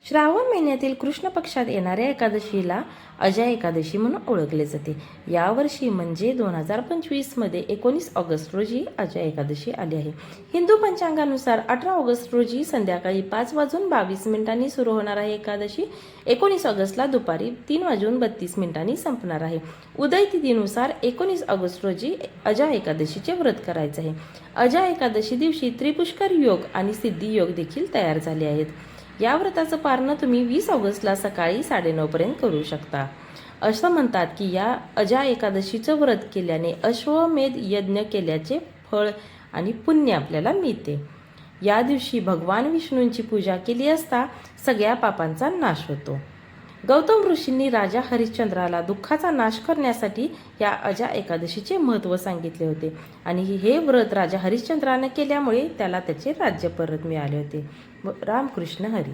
श्रावण महिन्यातील कृष्ण पक्षात येणाऱ्या एकादशीला अजा एकादशी म्हणून ओळखले जाते. यावर्षी म्हणजे 2025 मध्ये 19 ऑगस्ट रोजी अजा एकादशी आली आहे. हिंदू पंचांगानुसार 18 ऑगस्ट रोजी संध्याकाळी 5:22 सुरू होणार आहे एकादशी 19 ऑगस्टला दुपारी 3:32 संपणार आहे. उदय तिथीनुसार 19 ऑगस्ट रोजी अजा एकादशीचे व्रत करायचे आहे. अजा एकादशी दिवशी त्रिपुष्कर योग आणि सिद्धी योग देखील तयार झाले आहेत. या व्रताचं पारणं तुम्ही 20 ऑगस्टला सकाळी 9:30 पर्यंत करू शकता. असं म्हणतात की या अजा एकादशीचं व्रत केल्याने अश्वमेध यज्ञ केल्याचे फळ आणि पुण्य आपल्याला मिळते. या दिवशी भगवान विष्णूंची पूजा केली असता सगळ्या पापांचा नाश होतो. गौतम ऋषींनी राजा हरिश्चंद्राला दुःखाचा नाश करण्यासाठी या अजा एकादशीचे महत्त्व सांगितले होते आणि हे व्रत राजा हरिश्चंद्राने केल्यामुळे त्याला त्याचे राज्य परत मिळाले होते. रामकृष्ण हरी.